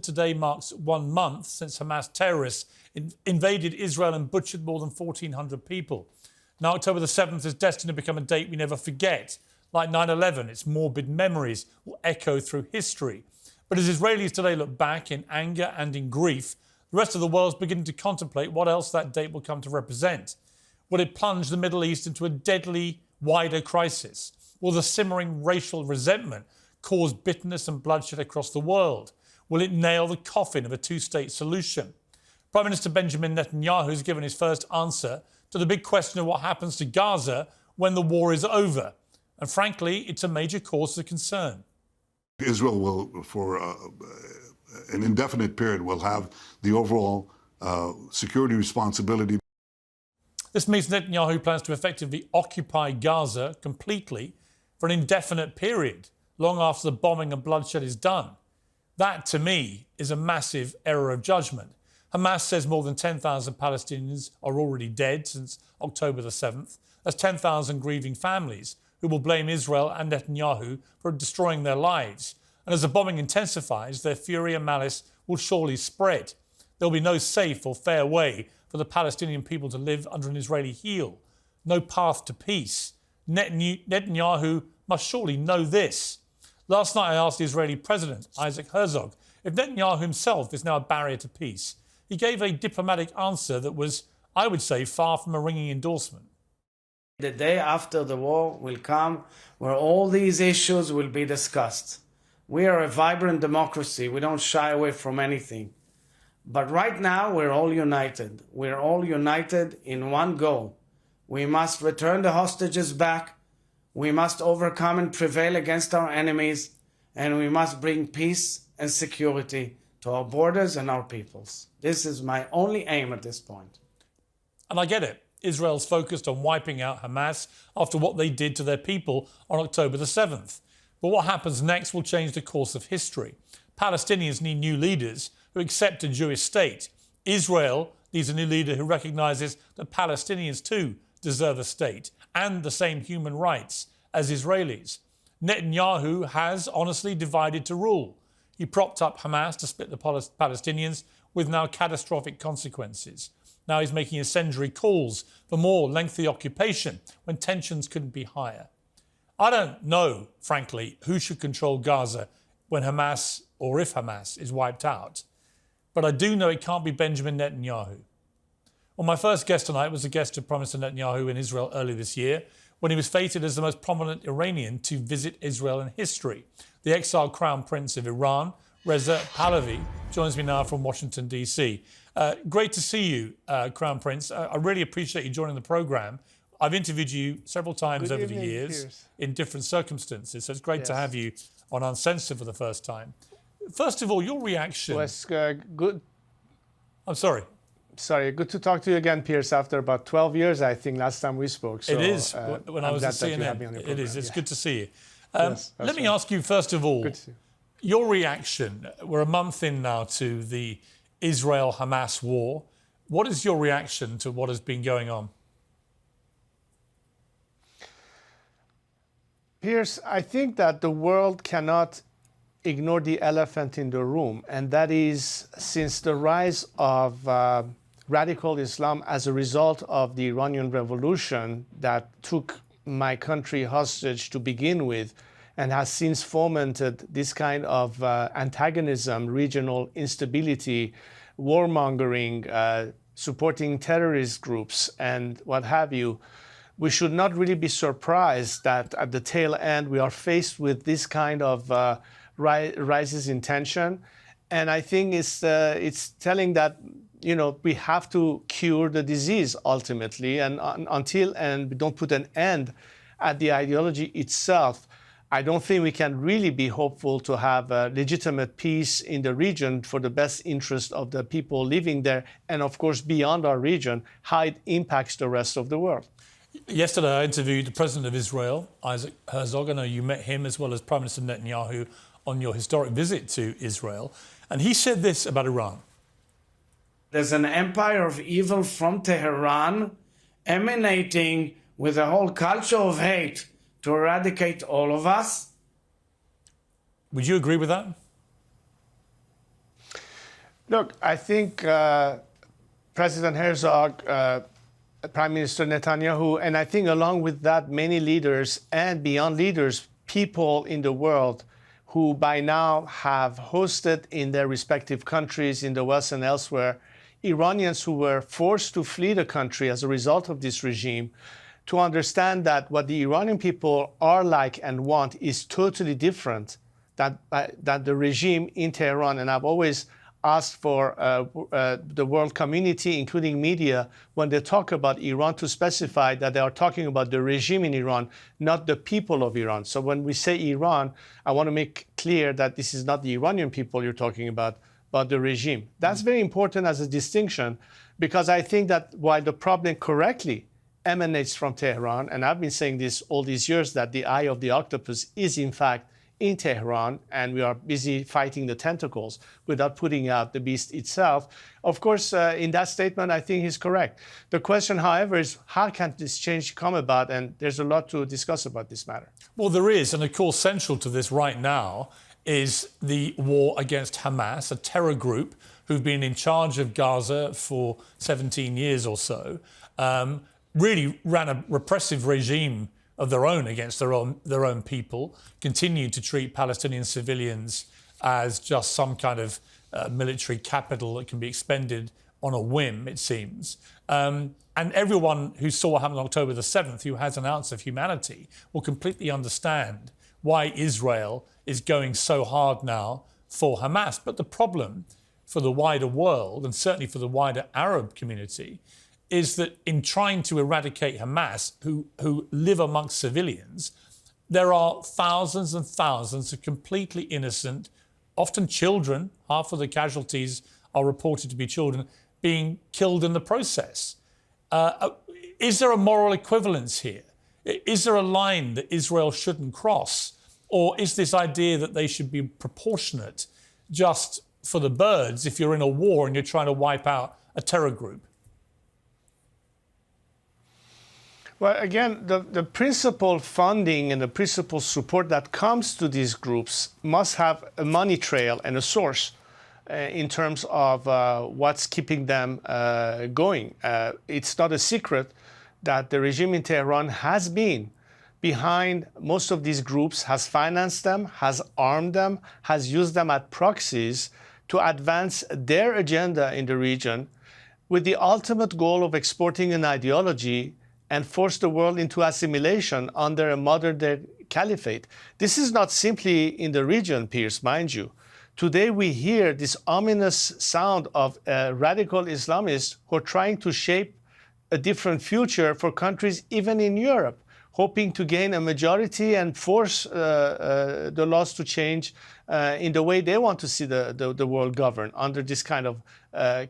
Today marks 1 month since Hamas terrorists invaded Israel and butchered more than 1,400 people. Now, October the 7th is destined to become a date we never forget. Like 9/11, its morbid memories will echo through history. But as Israelis today look back in anger and in grief, the rest of the world is beginning to contemplate what else that date will come to represent. Will it plunge the Middle East into a deadly, wider crisis? Will the simmering racial resentment cause bitterness and bloodshed across the world? Will it nail the coffin of a two-state solution? Prime Minister Benjamin Netanyahu has given his first answer to the big question of what happens to Gaza when the war is over. And frankly, it's a major cause of concern. Israel will, for an indefinite period, will have the overall security responsibility. This means Netanyahu plans to effectively occupy Gaza completely for an indefinite period, long after the bombing and bloodshed is done. That, to me, is a massive error of judgment. Hamas says more than 10,000 Palestinians are already dead since October the 7th. That's 10,000 grieving families who will blame Israel and Netanyahu for destroying their lives. And as the bombing intensifies, their fury and malice will surely spread. There will be no safe or fair way for the Palestinian people to live under an Israeli heel. No path to peace. Netanyahu must surely know this. Last night I asked the Israeli President, Isaac Herzog, if Netanyahu himself is now a barrier to peace. He gave a diplomatic answer that was, I would say, far from a ringing endorsement. The day after the war will come where all these issues will be discussed. We are a vibrant democracy. We don't shy away from anything. But right now, we're all united. We're all united in one goal. We must return the hostages back. We must overcome and prevail against our enemies. And we must bring peace and security to our borders and our peoples. This is my only aim at this point. And I get it. Israel's focused on wiping out Hamas after what they did to their people on October the 7th. But what happens next will change the course of history. Palestinians need new leaders who accept a Jewish state. Israel needs a new leader who recognises that Palestinians too deserve a state and the same human rights as Israelis. Netanyahu has honestly divided to rule. He propped up Hamas to split the Palestinians with now catastrophic consequences. Now he's making incendiary calls for more lengthy occupation when tensions couldn't be higher. I don't know, frankly, who should control Gaza when Hamas, or if Hamas, is wiped out. But I do know it can't be Benjamin Netanyahu. Well, my first guest tonight was a guest of Prime Minister Netanyahu in Israel earlier this year, when he was feted as the most prominent Iranian to visit Israel in history. The exiled Crown Prince of Iran, Reza Pahlavi, joins me now from Washington, D.C. Great to see you, Crown Prince. I really appreciate you joining the programme. I've interviewed you several times over the years Piers. In different circumstances, so it's great to have you on Uncensored for the first time. First of all, your reaction... Well, it's good. I'm sorry. Sorry, good to talk to you again, Piers, after about 12 years, I think, last time we spoke. So, it is, when I was at CNN. It is, it's good to see you. Let me ask you, first of all, your reaction. We're a month in now to the Israel-Hamas war. What is your reaction to what has been going on? Piers, I think that the world cannot ignore the elephant in the room, and that is since the rise of radical Islam as a result of the Iranian Revolution that took my country hostage to begin with and has since fomented this kind of antagonism, regional instability, warmongering, supporting terrorist groups, and what have you. We should not really be surprised that at the tail end we are faced with this kind of rises in tension, and I think it's telling that we have to cure the disease ultimately, and until we don't put an end at the ideology itself, I don't think we can really be hopeful to have a legitimate peace in the region for the best interest of the people living there, and of course beyond our region, how it impacts the rest of the world. Yesterday, I interviewed the President of Israel, Isaac Herzog. I know you met him as well as Prime Minister Netanyahu on your historic visit to Israel. And he said this about Iran. There's an empire of evil from Tehran emanating with a whole culture of hate to eradicate all of us. Would you agree with that? Look, I think President Herzog, Prime Minister Netanyahu, and I think along with that, many leaders and beyond leaders, people in the world who by now have hosted in their respective countries in the West and elsewhere, Iranians who were forced to flee the country as a result of this regime, to understand that what the Iranian people are like and want is totally different than the regime in Tehran. And I've always asked for the world community, including media, when they talk about Iran, to specify that they are talking about the regime in Iran, not the people of Iran. So when we say Iran, I want to make clear that this is not the Iranian people you're talking about, but the regime. That's very important as a distinction, because I think that while the problem correctly emanates from Tehran, and I've been saying this all these years, that the eye of the octopus is in fact in Tehran, and we are busy fighting the tentacles without putting out the beast itself. Of course, in that statement, I think he's correct. The question, however, is how can this change come about? And there's a lot to discuss about this matter. Well, there is, and of course, central to this right now is the war against Hamas, a terror group who've been in charge of Gaza for 17 years or so, really ran a repressive regime of their own against their own people, continue to treat Palestinian civilians as just some kind of military capital that can be expended on a whim, it seems. And everyone who saw what happened on October the 7th, who has an ounce of humanity, will completely understand why Israel is going so hard now for Hamas. But the problem for the wider world, and certainly for the wider Arab community, is that in trying to eradicate Hamas, who live amongst civilians, there are thousands and thousands of completely innocent, often children, half of the casualties are reported to be children, being killed in the process. Is there a moral equivalence here? Is there a line that Israel shouldn't cross? Or is this idea that they should be proportionate just for the birds if you're in a war and you're trying to wipe out a terror group? Well, again, the principal funding and the principal support that comes to these groups must have a money trail and a source in terms of what's keeping them going. It's not a secret that the regime in Tehran has been behind most of these groups, has financed them, has armed them, has used them as proxies to advance their agenda in the region with the ultimate goal of exporting an ideology and force the world into assimilation under a modern-day caliphate. This is not simply in the region, Piers, mind you. Today we hear this ominous sound of radical Islamists who are trying to shape a different future for countries even in Europe, hoping to gain a majority and force the laws to change in the way they want to see the world governed under this kind of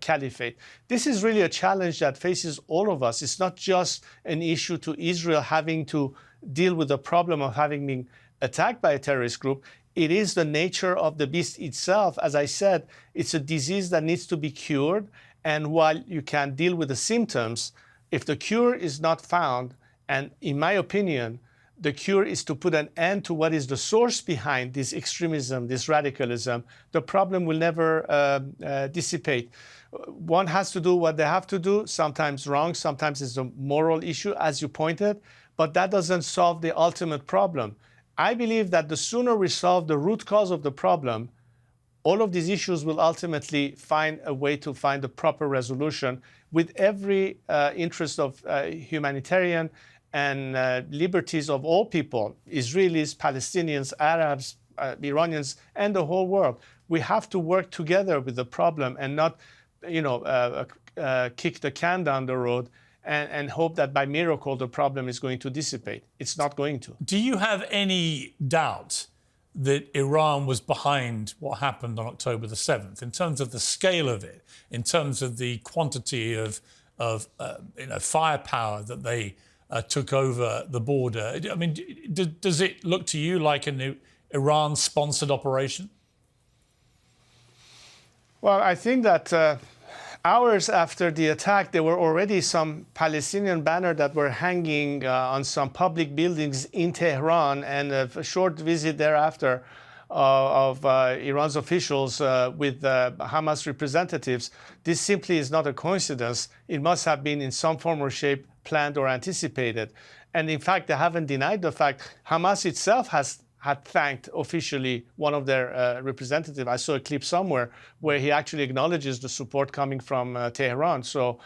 caliphate. This is really a challenge that faces all of us. It's not just an issue to Israel having to deal with the problem of having been attacked by a terrorist group. It is the nature of the beast itself. As I said, it's a disease that needs to be cured. And while you can deal with the symptoms, if the cure is not found, and in my opinion, the cure is to put an end to what is the source behind this extremism, this radicalism, the problem will never dissipate. One has to do what they have to do, sometimes wrong, sometimes it's a moral issue, as you pointed, but that doesn't solve the ultimate problem. I believe that the sooner we solve the root cause of the problem, all of these issues will ultimately find a way to find the proper resolution with every interest of humanitarian and liberties of all people, Israelis, Palestinians, Arabs, Iranians, and the whole world. We have to work together with the problem and not, kick the can down the road and hope that by miracle the problem is going to dissipate. It's not going to. Do you have any doubt that Iran was behind what happened on October the 7th in terms of the scale of it, in terms of the quantity of firepower that they took over the border? I mean, does it look to you like an Iran-sponsored operation? Well, I think that hours after the attack, there were already some Palestinian banners that were hanging on some public buildings in Tehran, and a short visit thereafter Iran's officials with Hamas representatives, this simply is not a coincidence. It must have been in some form or shape planned or anticipated. And in fact, they haven't denied the fact. Hamas itself had thanked officially one of their representatives. I saw a clip somewhere where he actually acknowledges the support coming from Tehran. So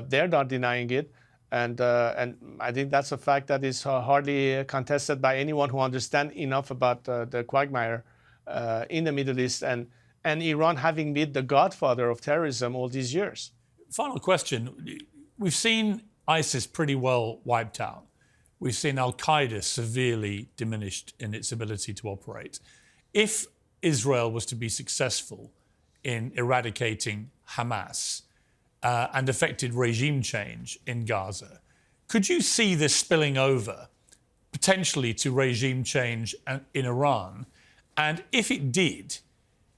they're not denying it. And I think that's a fact that is hardly contested by anyone who understands enough about the quagmire in the Middle East and Iran having been the godfather of terrorism all these years. Final question. We've seen ISIS pretty well wiped out. We've seen Al-Qaeda severely diminished in its ability to operate. If Israel was to be successful in eradicating Hamas and effected regime change in Gaza, could you see this spilling over potentially to regime change in Iran? And if it did,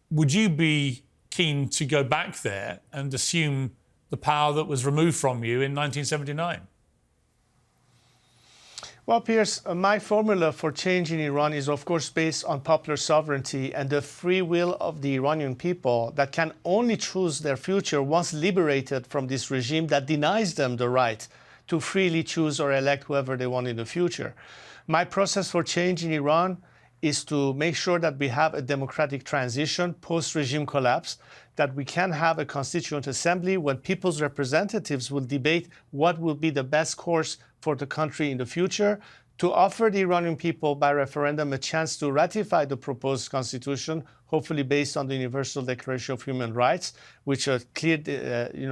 would you be keen to go back there and assume the power that was removed from you in 1979? Well, Piers, my formula for change in Iran is, of course, based on popular sovereignty and the free will of the Iranian people that can only choose their future once liberated from this regime that denies them the right to freely choose or elect whoever they want in the future. My process for change in Iran is to make sure that we have a democratic transition post-regime collapse, that we can have a constituent assembly when people's representatives will debate what will be the best course for the country in the future, to offer the Iranian people by referendum a chance to ratify the proposed constitution, hopefully based on the Universal Declaration of Human Rights, which are clear,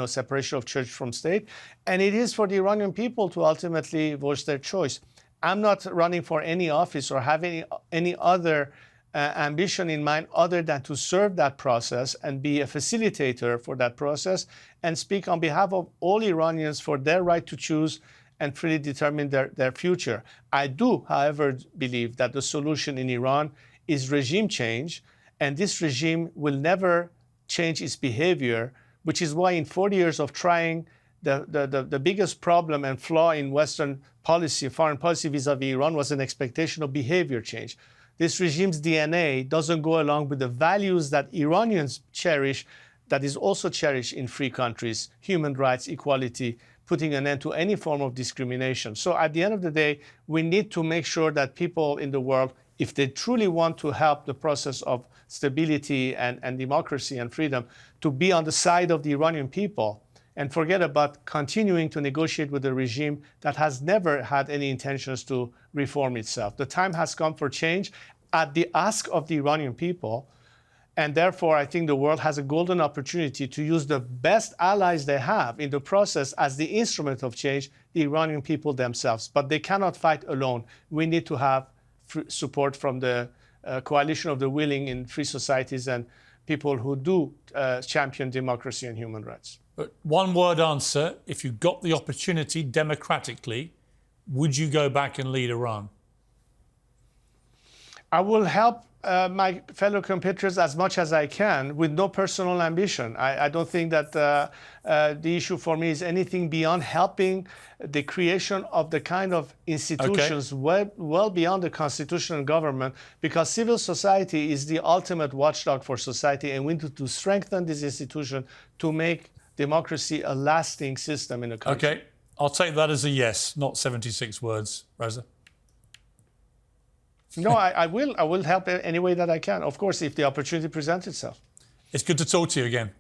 separation of church from state. And it is for the Iranian people to ultimately voice their choice. I'm not running for any office or have any other ambition in mind other than to serve that process and be a facilitator for that process and speak on behalf of all Iranians for their right to choose and freely determine their future. I do, however, believe that the solution in Iran is regime change, and this regime will never change its behavior, which is why in 40 years of trying, the biggest problem and flaw in Western policy, foreign policy vis-a-vis Iran was an expectation of behavior change. This regime's DNA doesn't go along with the values that Iranians cherish, that is also cherished in free countries: human rights, equality, putting an end to any form of discrimination. So at the end of the day, we need to make sure that people in the world, if they truly want to help the process of stability and democracy and freedom, to be on the side of the Iranian people and forget about continuing to negotiate with a regime that has never had any intentions to reform itself. The time has come for change at the ask of the Iranian people. And therefore, I think the world has a golden opportunity to use the best allies they have in the process as the instrument of change, the Iranian people themselves. But they cannot fight alone. We need to have support from the coalition of the willing in free societies and people who do champion democracy and human rights. But one word answer: if you got the opportunity democratically, would you go back and lead Iran? I will help my fellow compatriots as much as I can with no personal ambition. I don't think that the issue for me is anything beyond helping the creation of the kind of institutions well beyond the constitutional government, because civil society is the ultimate watchdog for society, and we need to strengthen this institution to make democracy a lasting system in the country. Okay, I'll take that as a yes, not 76 words, Reza. No, I will help any way that I can. Of course, if the opportunity presents itself. It's good to talk to you again.